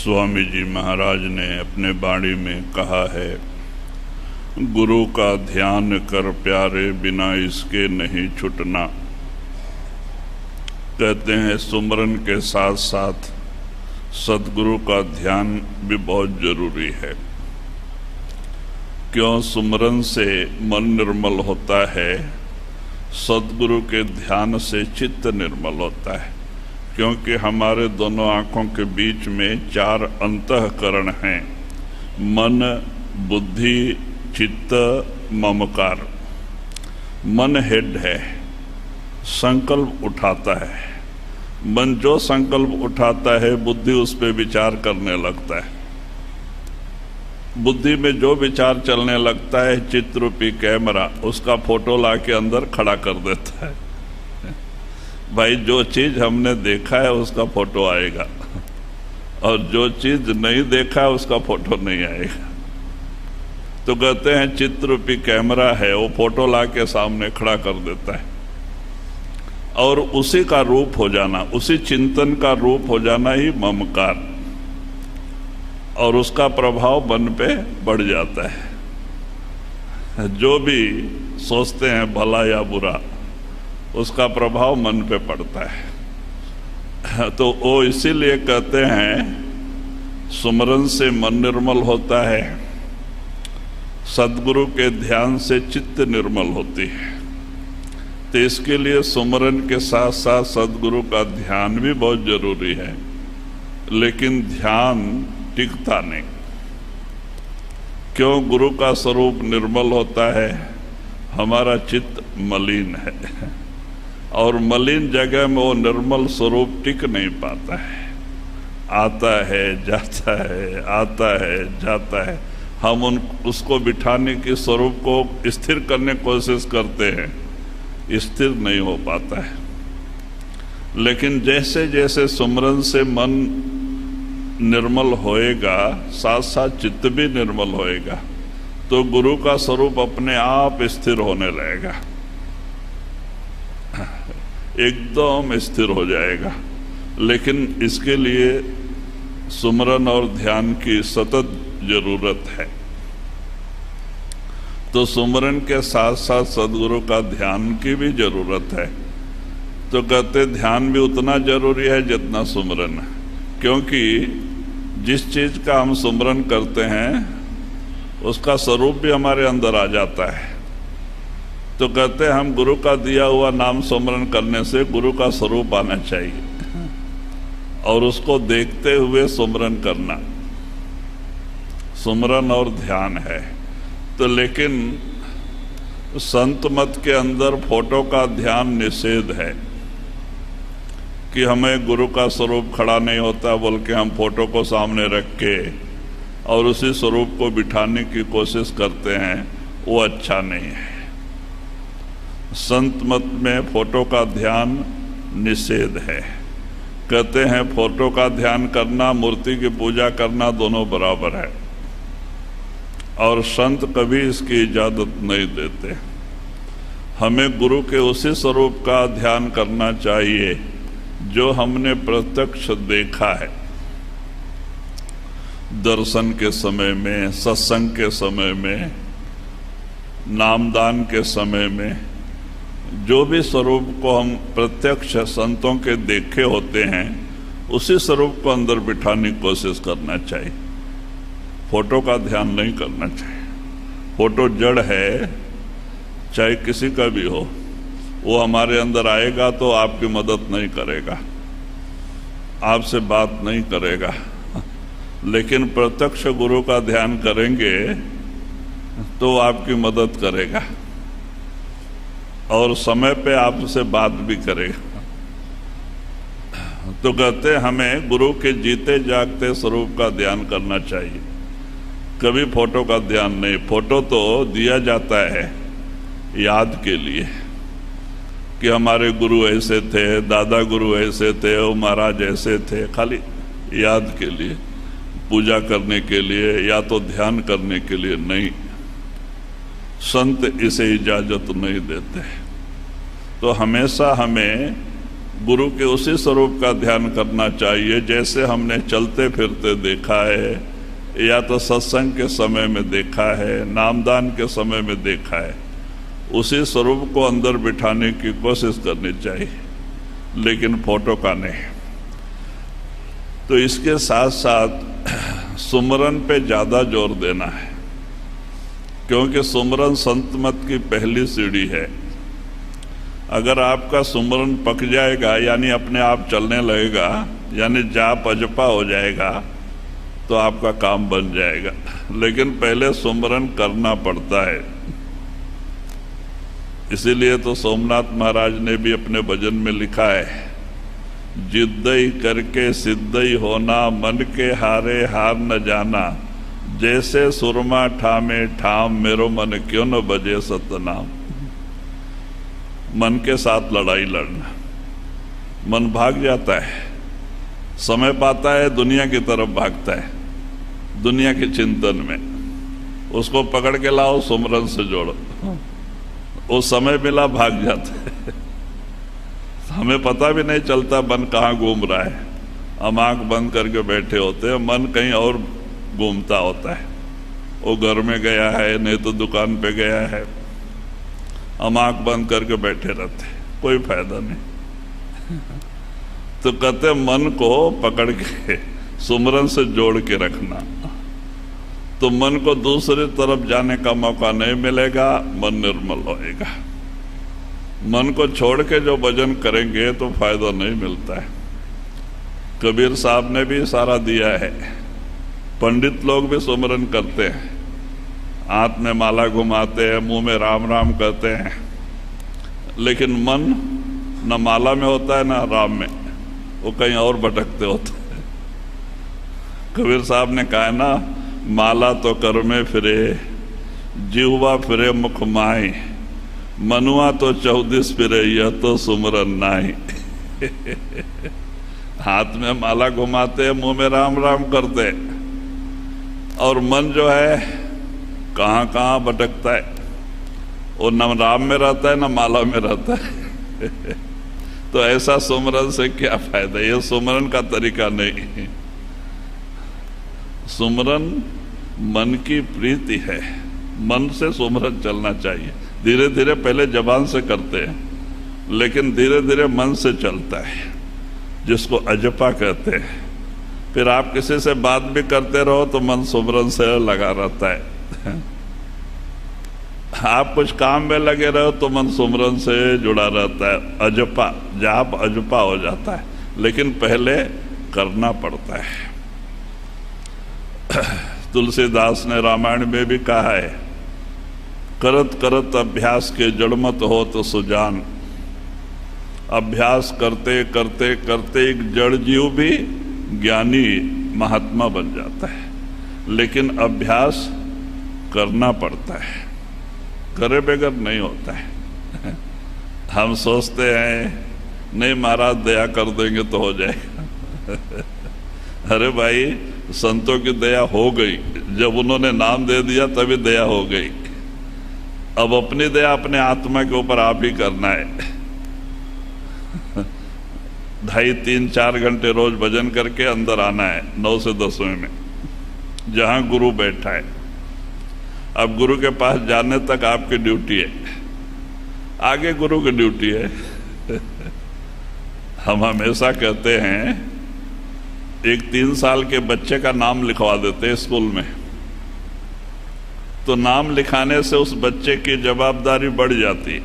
स्वामी जी महाराज ने अपने बाणी में कहा है, गुरु का ध्यान कर प्यारे बिना इसके नहीं छुटना। कहते हैं सुमरन के साथ साथ सदगुरु का ध्यान भी बहुत जरूरी है। क्यों? सुमरन से मन निर्मल होता है, सदगुरु के ध्यान से चित्त निर्मल होता है। क्योंकि हमारे दोनों आँखों के बीच में 4 अंतःकरण हैं, मन, बुद्धि, चित्त, ममकार। मन हेड है, संकल्प उठाता है। मन जो संकल्प उठाता है, बुद्धि उस पर विचार करने लगता है। बुद्धि में जो विचार चलने लगता है, चित्ररूपी कैमरा उसका फोटो ला के अंदर खड़ा कर देता है। भाई, जो चीज हमने देखा है उसका फोटो आएगा, और जो चीज नहीं देखा है उसका फोटो नहीं आएगा। तो कहते हैं चित्ररूपी कैमरा है, वो फोटो ला के सामने खड़ा कर देता है, और उसी का रूप हो जाना, उसी चिंतन का रूप हो जाना ही ममकार, और उसका प्रभाव मन पे बढ़ जाता है। जो भी सोचते हैं भला या बुरा, उसका प्रभाव मन पे पड़ता है। तो वो इसीलिए कहते हैं सुमरन से मन निर्मल होता है, सदगुरु के ध्यान से चित्त निर्मल होती है। तो इसके लिए सुमरन के साथ साथ सदगुरु का ध्यान भी बहुत जरूरी है। लेकिन ध्यान टिकता नहीं। क्यों? गुरु का स्वरूप निर्मल होता है, हमारा चित्त मलिन है, और मलिन जगह में वो निर्मल स्वरूप टिक नहीं पाता है। आता है जाता है, आता है जाता है। हम उसको बिठाने के स्वरूप को स्थिर करने की कोशिश करते हैं, स्थिर नहीं हो पाता है। लेकिन जैसे जैसे सुमरन से मन निर्मल होएगा, साथ साथ चित्त भी निर्मल होएगा, तो गुरु का स्वरूप अपने आप स्थिर होने लगेगा, एकदम स्थिर हो जाएगा। लेकिन इसके लिए सुमरन और ध्यान की सतत जरूरत है। तो सुमरन के साथ साथ सदगुरु का ध्यान की भी जरूरत है। तो कहते ध्यान भी उतना जरूरी है जितना सुमरन है। क्योंकि जिस चीज का हम सुमरन करते हैं, उसका स्वरूप भी हमारे अंदर आ जाता है। तो कहते हैं हम गुरु का दिया हुआ नाम सुमरन करने से गुरु का स्वरूप आना चाहिए, और उसको देखते हुए सुमरन करना सुमरन और ध्यान है। तो लेकिन संत मत के अंदर फोटो का ध्यान निषेध है कि हमें गुरु का स्वरूप खड़ा नहीं होता, बोल के हम फोटो को सामने रख के और उसी स्वरूप को बिठाने की कोशिश करते हैं, वो अच्छा नहीं है। संत मत में फोटो का ध्यान निषेध है। कहते हैं फोटो का ध्यान करना, मूर्ति की पूजा करना दोनों बराबर है, और संत कभी इसकी इजाजत नहीं देते। हमें गुरु के उसी स्वरूप का ध्यान करना चाहिए जो हमने प्रत्यक्ष देखा है। दर्शन के समय में, सत्संग के समय में, नामदान के समय में, जो भी स्वरूप को हम प्रत्यक्ष संतों के देखे होते हैं, उसी स्वरूप को अंदर बिठाने की कोशिश करना चाहिए। फोटो का ध्यान नहीं करना चाहिए। फोटो जड़ है, चाहे किसी का भी हो, वो हमारे अंदर आएगा तो आपकी मदद नहीं करेगा, आपसे बात नहीं करेगा। लेकिन प्रत्यक्ष गुरु का ध्यान करेंगे तो आपकी मदद करेगा, और समय पे आपसे बात भी करेगा। तो कहते हमें गुरु के जीते जागते स्वरूप का ध्यान करना चाहिए, कभी फोटो का ध्यान नहीं। फोटो तो दिया जाता है याद के लिए कि हमारे गुरु ऐसे थे, दादा गुरु ऐसे थे, वो महाराज ऐसे थे, खाली याद के लिए, पूजा करने के लिए या तो ध्यान करने के लिए नहीं। संत इसे इजाजत नहीं देते। तो हमेशा हमें गुरु के उसी स्वरूप का ध्यान करना चाहिए जैसे हमने चलते फिरते देखा है, या तो सत्संग के समय में देखा है, नामदान के समय में देखा है। उसी स्वरूप को अंदर बिठाने की कोशिश करनी चाहिए, लेकिन फोटो का नहीं। तो इसके साथ साथ सुमरन पे ज़्यादा जोर देना है, क्योंकि सुमरन संत मत की पहली सीढ़ी है। अगर आपका सुमरन पक जाएगा, यानी अपने आप चलने लगेगा, यानी जाप अजपा हो जाएगा, तो आपका काम बन जाएगा। लेकिन पहले सुमरन करना पड़ता है। इसीलिए तो सोमनाथ महाराज ने भी अपने भजन में लिखा है, जिद्दई करके सिद्धई होना, मन के हारे हार न जाना, जैसे सुरमा ठामे ठाम, मेरो मन क्यों न बजे सतनाम। मन के साथ लड़ाई लड़ना। मन भाग जाता है, समय पाता है, दुनिया की तरफ भागता है, दुनिया के चिंतन में। उसको पकड़ के लाओ, सुमरन से जोड़ो, वो समय मिला भाग जाता है। हमें पता भी नहीं चलता मन कहाँ घूम रहा है। हम आँख बंद करके बैठे होते हैं, मन कहीं और घूमता होता है। वो घर में गया है, नहीं तो दुकान पे गया है। हम आँख बंद करके बैठे रहते हैं, कोई फायदा नहीं। तो कहते मन को पकड़ के सुमरन से जोड़ के रखना, तो मन को दूसरी तरफ जाने का मौका नहीं मिलेगा, मन निर्मल होएगा। मन को छोड़ के जो भजन करेंगे तो फायदा नहीं मिलता है। कबीर साहब ने भी इशारा दिया है, पंडित लोग भी सुमरन करते हैं, हाथ में माला घुमाते हैं, मुंह में राम राम कहते हैं, लेकिन मन न माला में होता है न राम में, वो कहीं और भटकते होते हैं। कबीर साहब ने कहा ना, माला तो कर में फिरे, जिह्वा फिरे मुख माई, मनुआ तो 14 फिरे, यह तो सुमरन नाई। हाथ में माला घुमाते हैं, मुंह में राम राम करते, और मन जो है कहाँ कहाँ भटकता है। वो न राम में रहता है न माला में रहता है। तो ऐसा सुमरन से क्या फायदा? ये सुमरन का तरीका नहीं। सुमरन मन की प्रीति है, मन से सुमरन चलना चाहिए। धीरे धीरे पहले जबान से करते हैं, लेकिन धीरे धीरे मन से चलता है, जिसको अजपा कहते हैं। फिर आप किसी से बात भी करते रहो तो मन सुमरन से लगा रहता है। आप कुछ काम में लगे रहो तो मन सुमरन से जुड़ा रहता है। अजपा, जाप अजपा हो जाता है, लेकिन पहले करना पड़ता है। तुलसीदास ने रामायण में भी कहा है, करत करत अभ्यास के जड़मत हो तो सुजान। अभ्यास करते करते करते एक जड़ जीव भी ज्ञानी महात्मा बन जाता है, लेकिन अभ्यास करना पड़ता है, करे बगैर नहीं होता है। हम सोचते हैं नहीं महाराज दया कर देंगे तो हो जाएगा। अरे भाई, संतों की दया हो गई, जब उन्होंने नाम दे दिया तभी दया हो गई। अब अपनी दया अपने आत्मा के ऊपर आप ही करना है। 2.5, 3, 4 घंटे रोज भजन करके अंदर आना है 9 से 10 में, जहां गुरु बैठा है। अब गुरु के पास जाने तक आपकी ड्यूटी है, आगे गुरु की ड्यूटी है। हम हमेशा कहते हैं, एक 3 साल के बच्चे का नाम लिखवा देते हैं स्कूल में, तो नाम लिखाने से उस बच्चे की जवाबदारी बढ़ जाती है।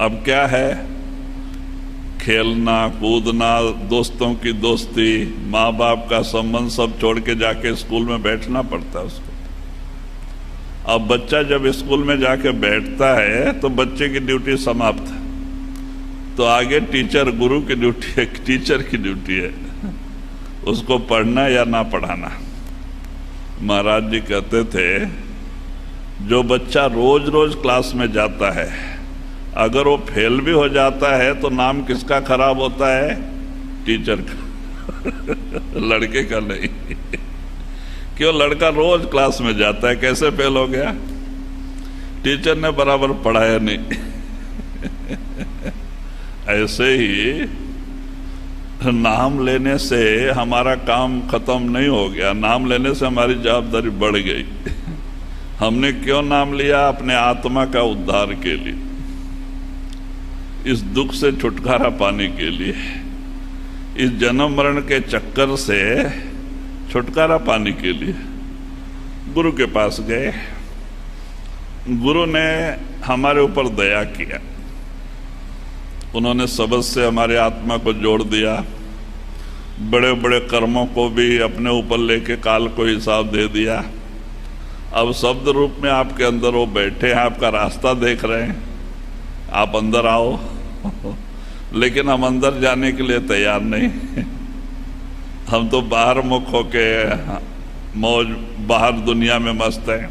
अब क्या है, खेलना कूदना, दोस्तों की दोस्ती, माँ बाप का संबंध सब छोड़ के जाके स्कूल में बैठना पड़ता है उसको। अब बच्चा जब स्कूल में जाके बैठता है तो बच्चे की ड्यूटी समाप्त है, तो आगे टीचर, गुरु की ड्यूटी है, टीचर की ड्यूटी है उसको पढ़ना या ना पढ़ाना। महाराज जी कहते थे, जो बच्चा रोज रोज क्लास में जाता है, अगर वो फेल भी हो जाता है तो नाम किसका खराब होता है? टीचर का। लड़के का नहीं। क्यों? लड़का रोज क्लास में जाता है, कैसे फेल हो गया? टीचर ने बराबर पढ़ाया नहीं। ऐसे ही नाम लेने से हमारा काम खत्म नहीं हो गया, नाम लेने से हमारी जवाबदारी बढ़ गई। हमने क्यों नाम लिया? अपने आत्मा का उद्धार के लिए, इस दुख से छुटकारा पाने के लिए, इस जन्म मरण के चक्कर से छुटकारा पाने के लिए गुरु के पास गए। गुरु ने हमारे ऊपर दया किया, उन्होंने शब्द से हमारे आत्मा को जोड़ दिया, बड़े बड़े कर्मों को भी अपने ऊपर लेके काल को हिसाब दे दिया। अब शब्द रूप में आपके अंदर वो बैठे हैं, आपका रास्ता देख रहे हैं, आप अंदर आओ। लेकिन हम अंदर जाने के लिए तैयार नहीं, हम तो बाहर मुख होके मौज बाहर दुनिया में मस्त हैं।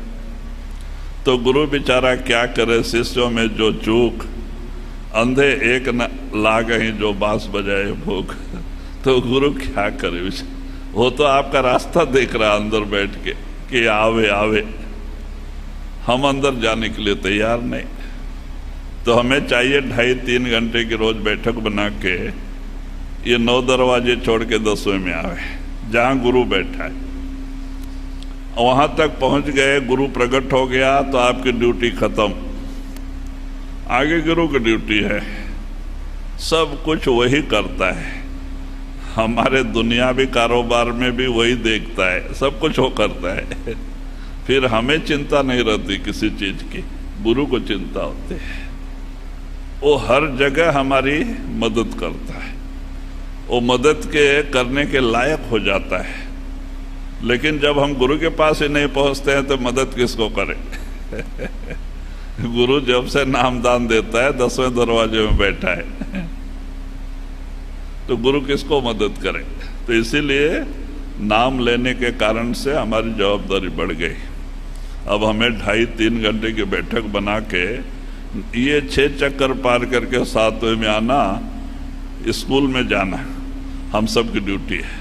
तो गुरु बेचारा क्या करे, शिष्यों में जो चूक, अंधे एक न लाग ही जो बांस बजाए भूख। तो गुरु क्या करे, वो तो आपका रास्ता देख रहा अंदर बैठ के कि आवे आवे, हम अंदर जाने के लिए तैयार नहीं। तो हमें चाहिए 2.5-3 घंटे की रोज बैठक बना के ये 9 दरवाजे छोड़ के 10वें में आवे, जहां गुरु बैठा है वहां तक पहुंच गए। गुरु प्रकट हो गया तो आपकी ड्यूटी खत्म, आगे गुरु की ड्यूटी है, सब कुछ वही करता है। हमारे दुनियावी कारोबार में भी वही देखता है, सब कुछ वो करता है। फिर हमें चिंता नहीं रहती किसी चीज की, गुरु को चिंता होती है। वो हर जगह हमारी मदद करता है, वो मदद के करने के लायक हो जाता है। लेकिन जब हम गुरु के पास ही नहीं पहुंचते हैं तो मदद किसको करें? गुरु जब से नामदान देता है 10वें दरवाजे में बैठा है, तो गुरु किसको मदद करे? तो इसीलिए नाम लेने के कारण से हमारी जवाबदारी बढ़ गई। अब हमें 2.5-3 घंटे की बैठक बना के ये 6 चक्कर पार करके 7वें में आना, स्कूल में जाना हम सब की ड्यूटी है।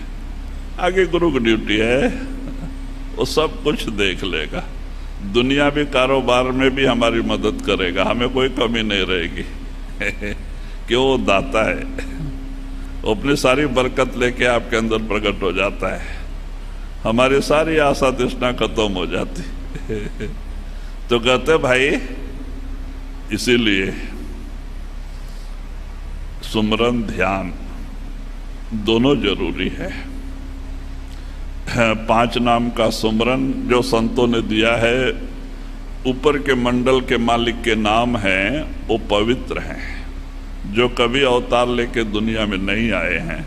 आगे गुरु की ड्यूटी है, वो सब कुछ देख लेगा, दुनियावी कारोबार में भी हमारी मदद करेगा, हमें कोई कमी नहीं रहेगी। क्यों? वो दाता है, वो अपनी सारी बरकत लेके आपके अंदर प्रकट हो जाता है, हमारी सारी आशा तृष्णा खत्म हो जाती। तो कहते भाई, इसीलिए सुमरन ध्यान दोनों जरूरी है। 5 नाम का सुमरन जो संतों ने दिया है, ऊपर के मंडल के मालिक के नाम हैं, वो पवित्र हैं, जो कभी अवतार लेके दुनिया में नहीं आए हैं,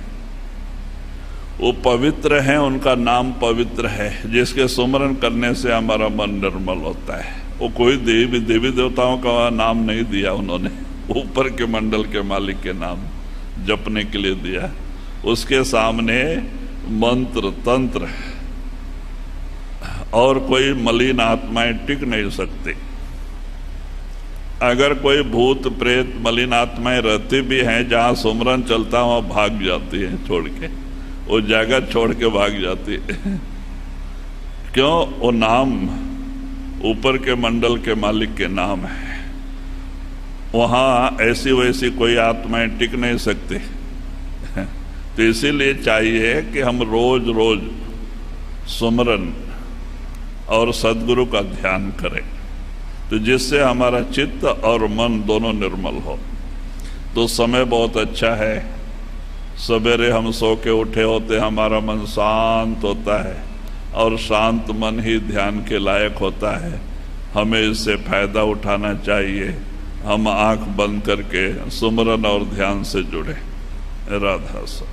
वो पवित्र हैं, उनका नाम पवित्र है, जिसके सुमरन करने से हमारा मन निर्मल होता है। वो कोई देवी देवताओं का नाम नहीं दिया उन्होंने, ऊपर के मंडल के मालिक के नाम जपने के लिए दिया। उसके सामने मंत्र तंत्र और कोई मलिन आत्माएं टिक नहीं सकती। अगर कोई भूत प्रेत मलिन आत्माएं रहती भी हैं, जहां सुमरन चलता वहां भाग जाती है छोड़ के, वो जगह छोड़ के भाग जाती है। क्यों? वो नाम ऊपर के मंडल के मालिक के नाम है, वहां ऐसी वैसी कोई आत्माएं टिक नहीं सकती। तो इसीलिए चाहिए कि हम रोज रोज सुमरन और सद्गुरु का ध्यान करें, तो जिससे हमारा चित्त और मन दोनों निर्मल हो। तो समय बहुत अच्छा है, सवेरे हम सो के उठे होते, हमारा मन शांत होता है, और शांत मन ही ध्यान के लायक होता है। हमें इससे फायदा उठाना चाहिए। हम आंख बंद करके सुमरन और ध्यान से जुड़े। राधा सा।